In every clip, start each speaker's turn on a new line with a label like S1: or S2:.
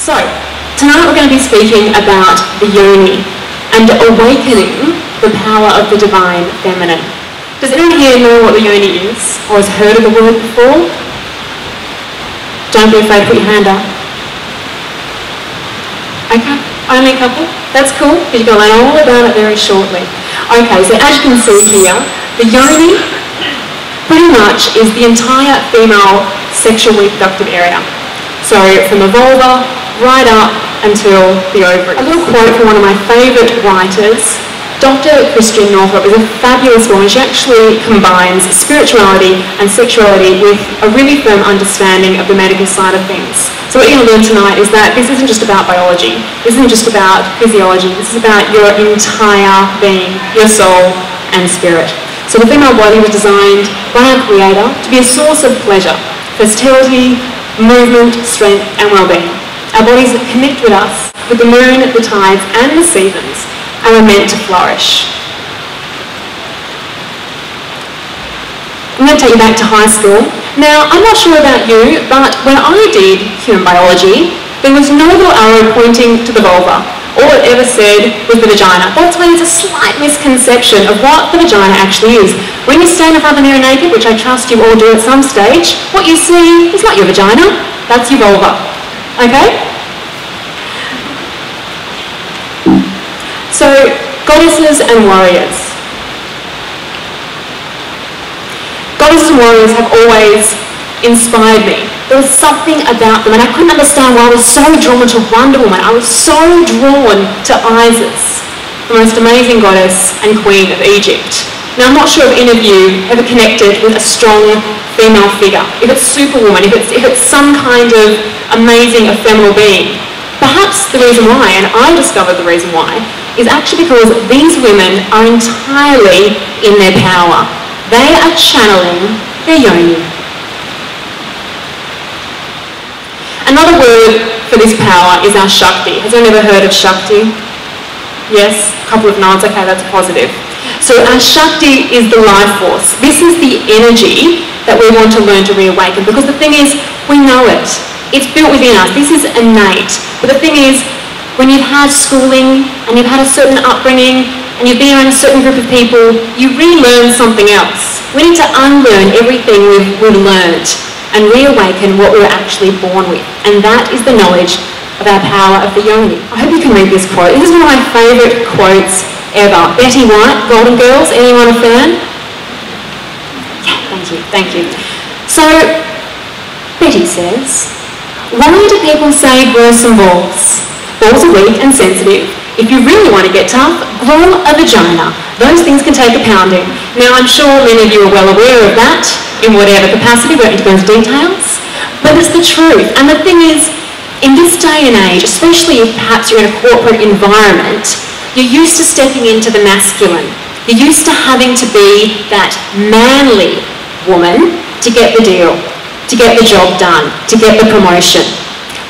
S1: So, tonight we're going to be speaking about the Yoni and awakening the power of the divine feminine. Does anyone here know what the Yoni is or has heard of the word before? Don't be afraid to put your hand up. Okay, only a couple. That's cool, because you're going to learn all about it very shortly. Okay, so as you can see here, the Yoni pretty much is the entire female sexual reproductive area. So from the vulva right up until the ovary. A little quote from one of my favourite writers, Dr. Christian Northrup, is a fabulous woman. She actually combines spirituality and sexuality with a really firm understanding of the medical side of things. So what you're going to learn tonight is that this isn't just about biology, this isn't just about physiology, this is about your entire being, your soul and spirit. So the female body was designed by our Creator to be a source of pleasure, fertility, movement, strength and well-being. Our bodies connect with us, with the moon, the tides and the seasons, and we're meant to flourish. I'm going to take you back to high school. Now, I'm not sure about you, but when I did human biology, there was no little arrow pointing to the vulva. All it ever said was the vagina. That's when it's a slight misconception of what the vagina actually is. When you stand in front of the mirror naked, which I trust you all do at some stage, what you see is not your vagina, that's your vulva. Okay? So, goddesses and warriors. Goddesses and warriors have always inspired me. There was something about them, and I couldn't understand why I was so drawn to Wonder Woman. I was so drawn to Isis, the most amazing goddess and queen of Egypt. Now, I'm not sure if any of you ever connected with a strong female figure. If it's Superwoman, if it's some kind of amazing ephemeral being. Perhaps the reason why, and I discovered the reason why, is actually because these women are entirely in their power. They are channeling their Yoni. Another word for this power is our Shakti. Has anyone ever heard of Shakti? Yes? A couple of nods. Okay, that's positive. So our Shakti is the life force. This is the energy that we want to learn to reawaken, because the thing is, we know it. It's built within us. This is innate. But the thing is, when you've had schooling and you've had a certain upbringing and you've been around a certain group of people, you relearn something else. We need to unlearn everything we've learned and reawaken what we were actually born with. And that is the knowledge of our power of the Yoni. I hope you can read this quote. This is one of my favourite quotes ever. Betty White, Golden Girls. Anyone a fan? Yeah, thank you. So, Betty says, why do people say grow some balls? Balls are weak and sensitive. If you really want to get tough, grow a vagina. Those things can take a pounding. Now, I'm sure many of you are well aware of that, in whatever capacity. We don't need to go into details. But it's the truth. And the thing is, in this day and age, especially if perhaps you're in a corporate environment, you're used to stepping into the masculine. You're used to having to be that manly woman to get the deal, to get the job done, to get the promotion.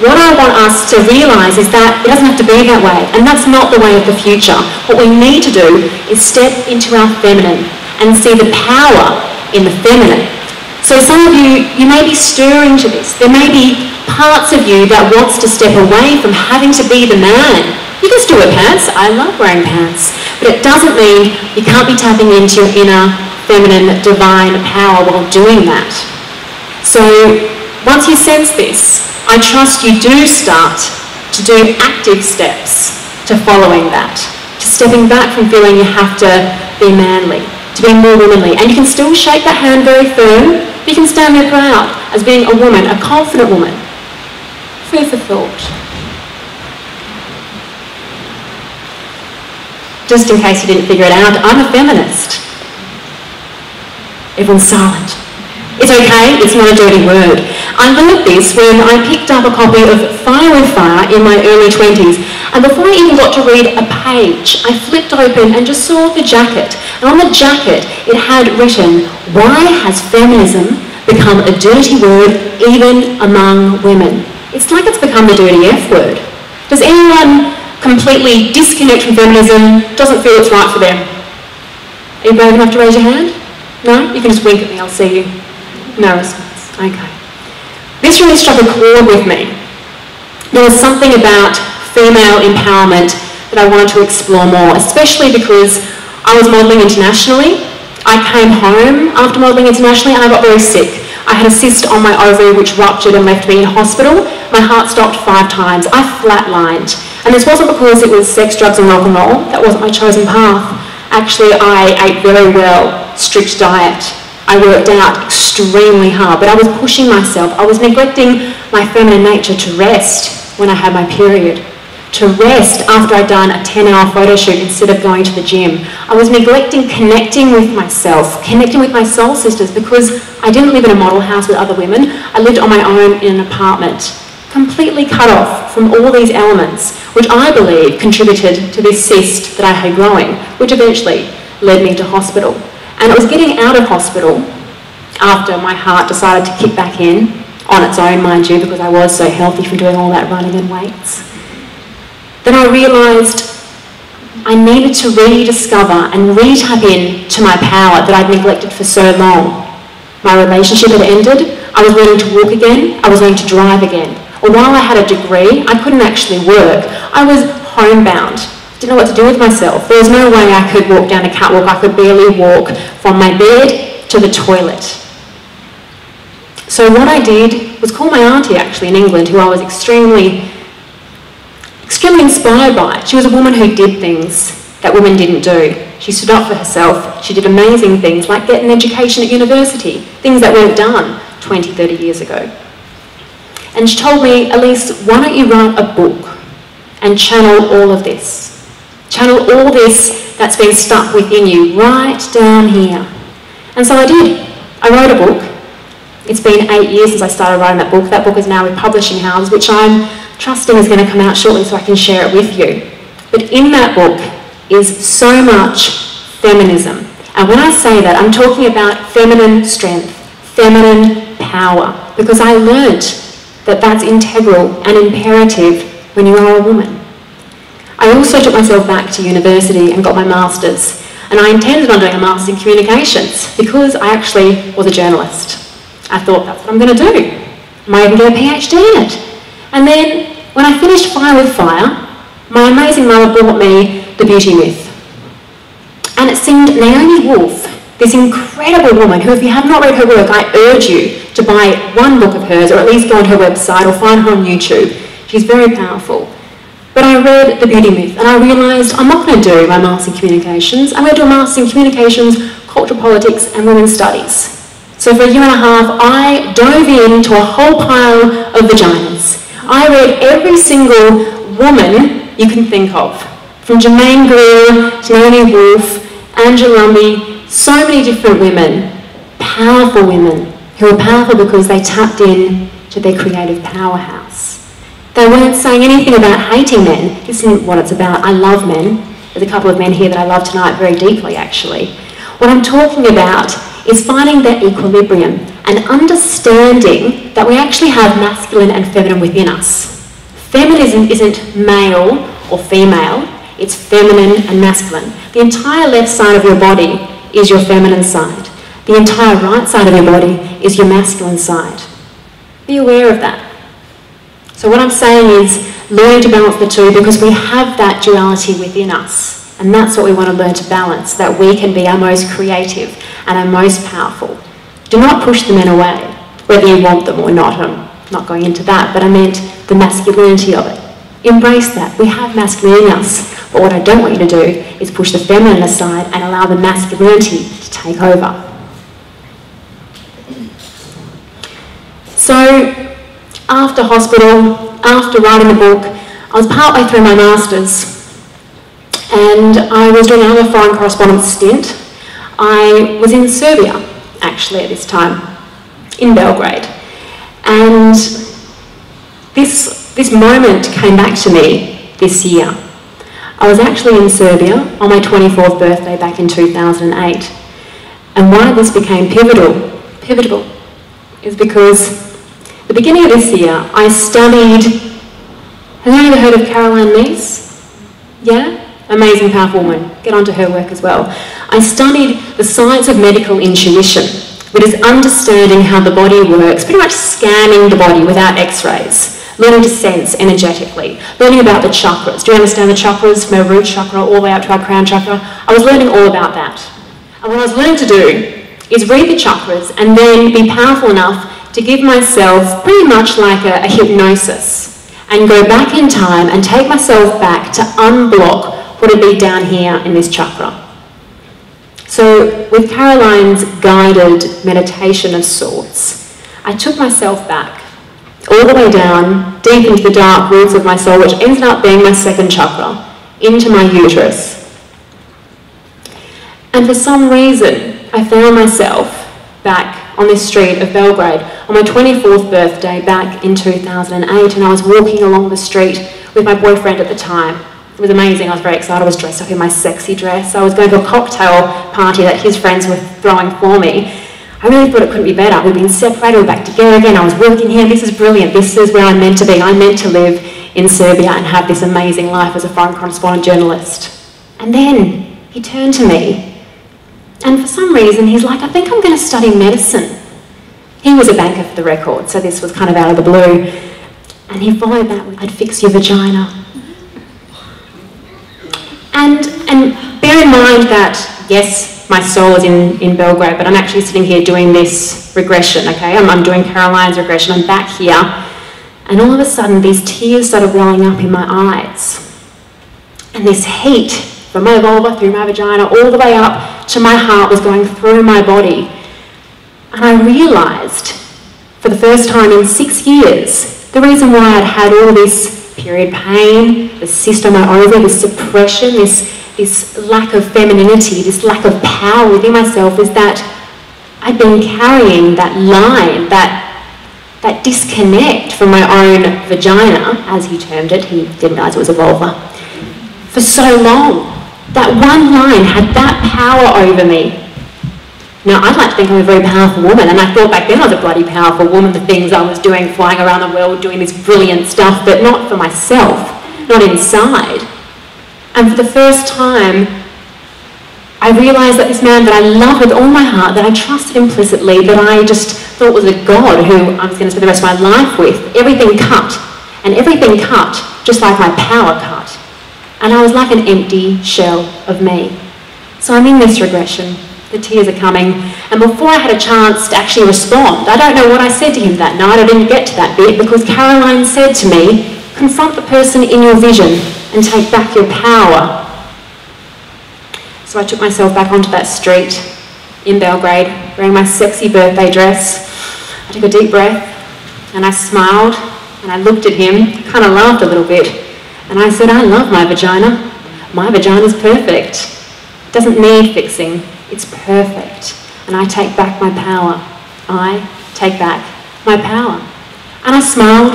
S1: What I want us to realise is that it doesn't have to be that way, and that's not the way of the future. What we need to do is step into our feminine and see the power in the feminine. So some of you may be stirring to this. There may be parts of you that wants to step away from having to be the man. You can still wear pants. I love wearing pants. But it doesn't mean you can't be tapping into your inner feminine divine power while doing that. So once you sense this, I trust you do start to do active steps to following that, to stepping back from feeling you have to be manly, to being more womanly. And you can still shake that hand very firm, but you can stand there proud as being a woman, a confident woman. Food for thought. Just in case you didn't figure it out, I'm a feminist. Everyone's silent. It's okay, it's not a dirty word. I learned this when I picked up a copy of Fire with Fire in my early 20s, and before I even got to read a page, I flipped open and just saw the jacket. And on the jacket, it had written, "Why has feminism become a dirty word even among women?" It's like it's become the dirty F word. Does anyone completely disconnect from feminism, doesn't feel it's right for them? Are you brave enough to raise your hand? No? You can just wink at me, I'll see you. No response. Okay. This really struck a chord with me. There was something about female empowerment that I wanted to explore more, especially because I was modelling internationally. I came home after modelling internationally and I got very sick. I had a cyst on my ovary which ruptured and left me in hospital. My heart stopped 5 times. I flatlined. And this wasn't because it was sex, drugs and rock and roll. That wasn't my chosen path. Actually, I ate very well, strict diet. I worked out extremely hard, but I was pushing myself. I was neglecting my feminine nature to rest when I had my period. To rest after I'd done a 10-hour photo shoot instead of going to the gym. I was neglecting connecting with myself, connecting with my soul sisters, because I didn't live in a model house with other women. I lived on my own in an apartment, completely cut off from all these elements, which I believe contributed to this cyst that I had growing, which eventually led me to hospital. And it was getting out of hospital after my heart decided to kick back in, on its own, mind you, because I was so healthy from doing all that running and weights. Then I realised I needed to rediscover and re-tap in to my power that I'd neglected for so long. My relationship had ended, I was learning to walk again, I was learning to drive again. Or while I had a degree, I couldn't actually work. I was homebound, didn't know what to do with myself. There was no way I could walk down a catwalk, I could barely walk from my bed to the toilet. So what I did was call my auntie actually in England, who I was extremely inspired by. She was a woman who did things that women didn't do. She stood up for herself. She did amazing things like get an education at university, things that weren't done 20, 30 years ago. And she told me, Elise, why don't you write a book and channel all of this? Channel all this that's been stuck within you right down here. And so I did. I wrote a book. It's been 8 years since I started writing that book. That book is now with publishing houses, which I'm trusting is going to come out shortly so I can share it with you. But in that book is so much feminism. And when I say that, I'm talking about feminine strength, feminine power, because I learnt that that's integral and imperative when you are a woman. I also took myself back to university and got my master's. And I intended on doing a master's in communications because I actually was a journalist. I thought that's what I'm going to do. I might even get a PhD in it. And then when I finished Fire with Fire, my amazing mother brought me The Beauty Myth. And it seemed Naomi Wolf, this incredible woman who, if you have not read her work, I urge you to buy one book of hers or at least go on her website or find her on YouTube. She's very powerful. But I read The Beauty Myth and I realised I'm not going to do my Master's in Communications. I'm going to do a Master's in Communications, Cultural Politics and Women's Studies. So for a year and a half, I dove into a whole pile of vaginas. I read every single woman you can think of, from Germaine Greer to Naomi Wolf, Angela Lumby, so many different women, powerful women, who were powerful because they tapped in to their creative powerhouse. They weren't saying anything about hating men. This isn't what it's about. I love men. There's a couple of men here that I love tonight very deeply, actually. What I'm talking about is finding that equilibrium and understanding that we actually have masculine and feminine within us. Feminism isn't male or female, it's feminine and masculine. The entire left side of your body is your feminine side. The entire right side of your body is your masculine side. Be aware of that. So what I'm saying is learn to balance the two because we have that duality within us. And that's what we want to learn to balance, that we can be our most creative and our most powerful. Do not push the men away, whether you want them or not. I'm not going into that, but I meant the masculinity of it. Embrace that. We have masculinity in us, but what I don't want you to do is push the feminine aside and allow the masculinity to take over. So, after hospital, after writing the book, I was partway through my master's and I was doing another foreign correspondence stint. I was in Serbia, actually, at this time, in Belgrade. And this moment came back to me this year. I was actually in Serbia on my 24th birthday back in 2008. And why this became pivotal, is because at the beginning of this year, I studied, have you ever heard of Caroline Meese? Yeah? Amazing, powerful woman. Get onto her work as well. I studied the science of medical intuition, which is understanding how the body works, pretty much scanning the body without x-rays,
S2: learning to sense energetically, learning about the chakras. Do you understand the chakras from our root chakra all the way up to our crown chakra? I was learning all about that. And what I was learning to do is read the chakras and then be powerful enough to give myself pretty much like a hypnosis and go back in time and take myself back to unblock what would be down here in this chakra. So with Caroline's guided meditation of sorts, I took myself back all the way down, deep into the dark roots of my soul, which ended up being my second chakra, into my uterus. And for some reason, I found myself back on this street of Belgrade on my 24th birthday back in 2008, and I was walking along the street with my boyfriend at the time. It was amazing. I was very excited. I was dressed up in my sexy dress. I was going to a cocktail party that his friends were throwing for me. I really thought it couldn't be better. We'd been separated, we're back together again. I was working here. This is brilliant. This is where I'm meant to be. I'm meant to live in Serbia and have this amazing life as a foreign correspondent journalist. And then he turned to me, and for some reason he's like, I think I'm going to study medicine. He was a banker for the record, so this was kind of out of the blue. And he followed that with, I'd fix your vagina. And bear in mind that, yes, my soul is in Belgrade, but I'm actually sitting here doing this regression, okay? I'm doing Caroline's regression. I'm back here. And all of a sudden, these tears started welling up in my eyes. And this heat from my vulva through my vagina all the way up to my heart was going through my body. And I realised, for the first time in 6 years, the reason why I'd had all this period pain, the cyst on my ovary, this suppression, this lack of femininity, this lack of power within myself, is that I'd been carrying that line, that disconnect from my own vagina, as he termed it. He didn't realise it was a vulva, for so long. That one line had that power over me. Now, I'd like to think I'm a very powerful woman, and I thought back then I was a bloody powerful woman, the things I was doing, flying around the world, doing this brilliant stuff, but not for myself, not inside. And for the first time, I realised that this man that I loved with all my heart, that I trusted implicitly, that I just thought was a God who I was going to spend the rest of my life with, everything cut. And everything cut, just like my power cut. And I was like an empty shell of me. So I'm in this regression. The tears are coming. And before I had a chance to actually respond, I don't know what I said to him that night. I didn't get to that bit because Caroline said to me, confront the person in your vision and take back your power. So I took myself back onto that street in Belgrade, wearing my sexy birthday dress. I took a deep breath and I smiled and I looked at him, kind of laughed a little bit, and I said, I love my vagina. My vagina's perfect. It doesn't need fixing. It's perfect. And I take back my power. I take back my power. And I smiled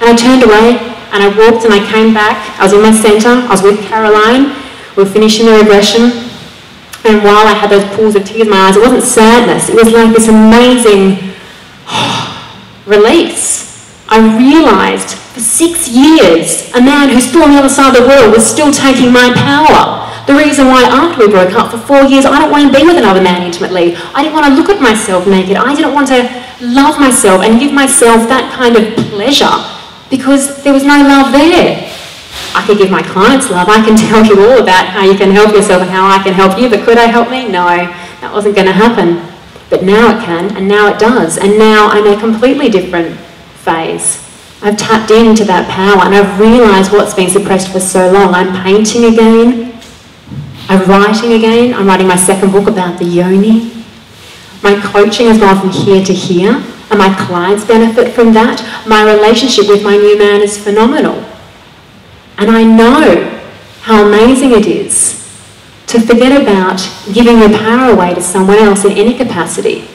S2: and I turned away and I walked and I came back. I was in my centre. I was with Caroline. We were finishing the regression. And while I had those pools of tears in my eyes, it wasn't sadness. It was like this amazing release. I realised for 6 years, a man who's still on the other side of the world was still taking my power. The reason why after we broke up for 4 years, I didn't want to be with another man intimately. I didn't want to look at myself naked. I didn't want to love myself and give myself that kind of pleasure because there was no love there. I could give my clients love. I can tell you all about how you can help yourself and how I can help you, but could I help me? No, that wasn't going to happen. But now it can, and now it does. And now I'm in a completely different phase. I've tapped into that power and I've realised what's been suppressed for so long. I'm painting again. I'm writing again. I'm writing my second book about the Yoni. My coaching has gone from here to here, and my clients benefit from that. My relationship with my new man is phenomenal. And I know how amazing it is to forget about giving your power away to someone else in any capacity.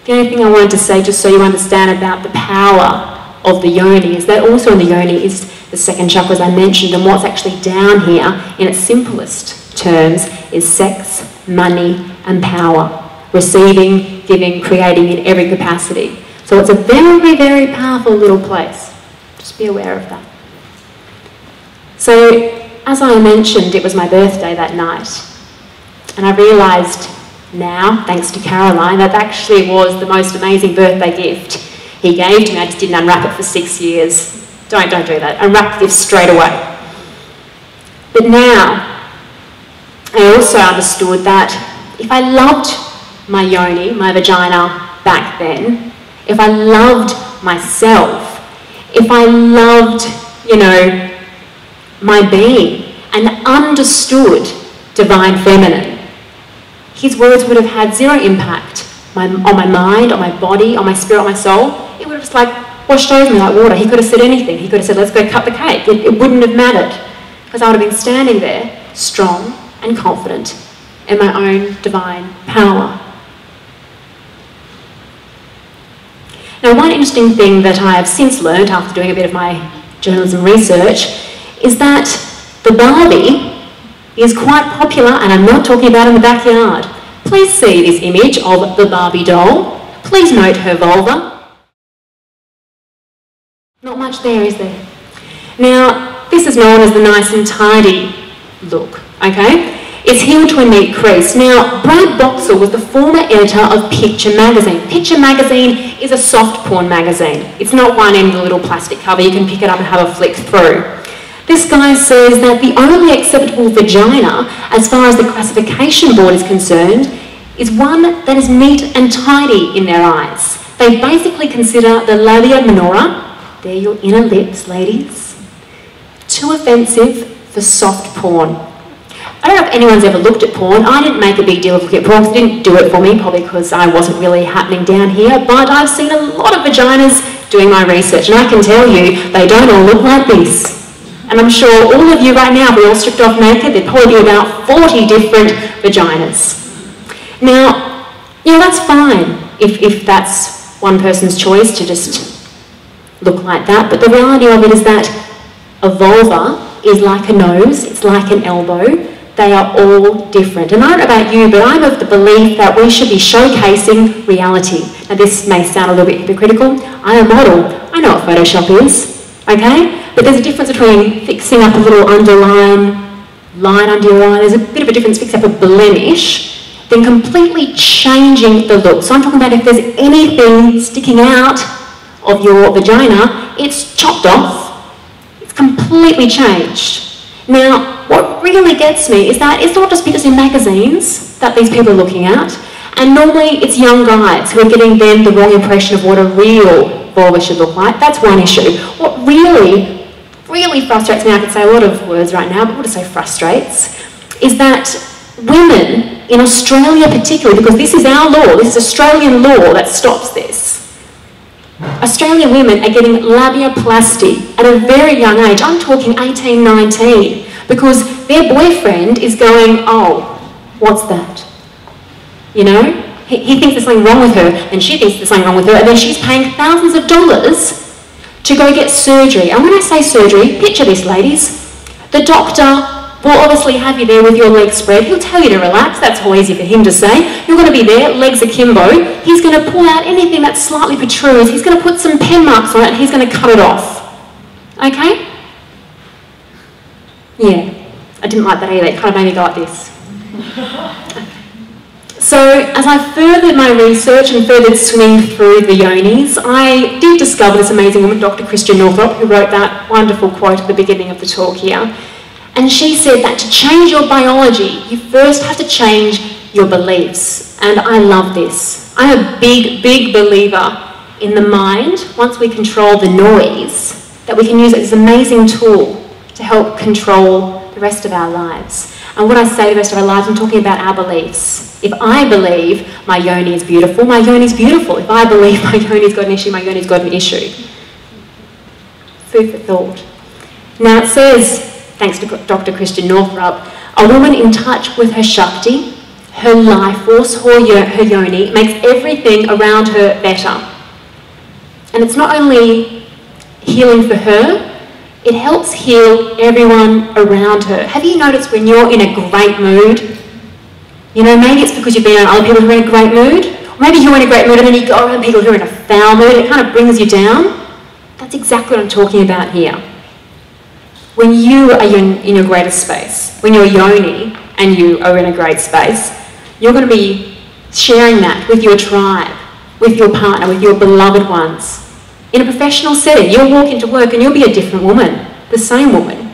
S2: The only thing I wanted to say, just so you understand about the power of the Yoni, is that also in the Yoni is the second chakra, as I mentioned, and what's actually down here in its simplest terms is sex, money, and power. Receiving, giving, creating in every capacity. So it's a very, very powerful little place. Just be aware of that. So, as I mentioned, it was my birthday that night. And I realised now, thanks to Caroline, that actually was the most amazing birthday gift he gave to me. I just didn't unwrap it for 6 years. Don't do that. Unwrap this straight away. But now, I also understood that if I loved my yoni, my vagina back then, if I loved myself, if I loved, you know, my being and understood divine feminine, his words would have had zero impact on my mind, on my body, on my spirit, on my soul. It would have just like washed over me like water. He could have said anything. He could have said, let's go cut the cake. It wouldn't have mattered, because I would have been standing there strong and confident in my own divine power. Now, one interesting thing that I have since learned after doing a bit of my journalism research is that the Barbie is quite popular, and I'm not talking about in the backyard. Please see this image of the Barbie doll. Please note her vulva. Not much there, is there? Now, this is known as the nice and tidy look, okay? It's healed to a neat crease. Now, Brad Boxall was the former editor of Picture magazine. Picture magazine is a soft porn magazine. It's not one in the little plastic cover. You can pick it up and have a flick through. This guy says that the only acceptable vagina, as far as the classification board is concerned, is one that is neat and tidy in their eyes. They basically consider the labia minora, they're your inner lips, ladies, too offensive for soft porn. I don't know if anyone's ever looked at porn. I didn't make a big deal of looking at porn, because it didn't do it for me, probably because I wasn't really happening down here, but I've seen a lot of vaginas doing my research, and I can tell you, they don't all look like this. And I'm sure all of you right now, if we all stripped off naked, there'd probably be about 40 different vaginas. Now, you know, that's fine if that's one person's choice to just look like that, but the reality of it is that a vulva is like a nose, it's like an elbow. They are all different. And I don't know about you, but I'm of the belief that we should be showcasing reality. Now, this may sound a little bit hypocritical. I'm a model. I know what Photoshop is, okay? But there's a difference between fixing up a little underline, line under your eye. There's a bit of a difference fixing up a blemish than completely changing the look. So I'm talking about if there's anything sticking out of your vagina, it's chopped off. It's completely changed. Now, what really gets me is that it's not just because in magazines that these people are looking at, and normally it's young guys who are getting then the wrong impression of what a real vulva should look like. That's one issue. What really frustrates me, I could say a lot of words right now, but what I say frustrates, is that women in Australia particularly, because this is our law, this is Australian law that stops this. Australian women are getting labiaplasty at a very young age. I'm talking 18, 19, because their boyfriend is going, oh, what's that? You know? He thinks there's something wrong with her, and she thinks there's something wrong with her, and then she's paying thousands of dollars to go get surgery. And when I say surgery, picture this, ladies. The doctor will obviously have you there with your legs spread. He'll tell you to relax. That's all easy for him to say. You're going to be there, legs akimbo. He's going to pull out anything that slightly protrudes. He's going to put some pen marks on it, and he's going to cut it off. Okay? Yeah. I didn't like that either. It kind of made me go like this. So, as I furthered my research and furthered swimming through the yonis, I did discover this amazing woman, Dr. Christian Northrop, who wrote that wonderful quote at the beginning of the talk here. And she said that to change your biology, you first have to change your beliefs. And I love this. I'm a big, big believer in the mind, once we control the noise, that we can use it as an amazing tool to help control the rest of our lives. And when I say the rest of our lives, I'm talking about our beliefs. If I believe my yoni is beautiful, my yoni is beautiful. If I believe my yoni's got an issue, my yoni's got an issue. Food for thought. Now it says, thanks to Dr. Christian Northrop, a woman in touch with her Shakti, her life force, her yoni, makes everything around her better. And it's not only healing for her, it helps heal everyone around her. Have you noticed when you're in a great mood? You know, maybe it's because you've been around other people who are in a great mood. Or maybe you're in a great mood and then you go around people who are in a foul mood. It kind of brings you down. That's exactly what I'm talking about here. When you are in your greatest space, when you're yoni and you are in a great space, you're going to be sharing that with your tribe, with your partner, with your beloved ones. In a professional setting, you'll walk into work and you'll be a different woman, the same woman,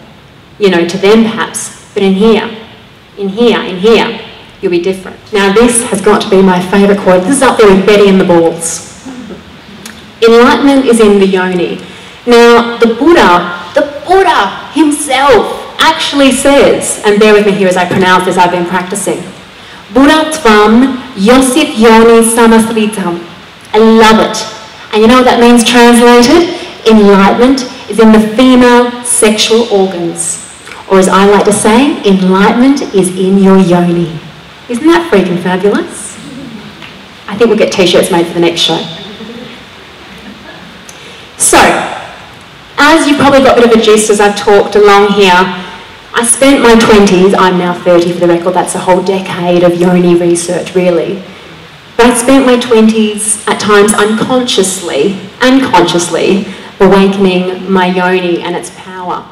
S2: you know, to them perhaps, but in here, you'll be different. Now this has got to be my favourite quote. This is up there with Betty and the Balls. Enlightenment is in the Yoni. Now the Buddha himself actually says, and bear with me here as I pronounce this, I've been practicing, Buddha Tvam Yosit Yoni Samasritam. I love it. And you know what that means translated? Enlightenment is in the female sexual organs. Or as I like to say, enlightenment is in your yoni. Isn't that freaking fabulous? I think we'll get t-shirts made for the next show. So, as you've probably got a bit of a gist as I've talked along here, I spent my 20s, I'm now 30 for the record, that's a whole decade of yoni research really. But I spent my 20s at times unconsciously and consciously awakening my yoni and its power.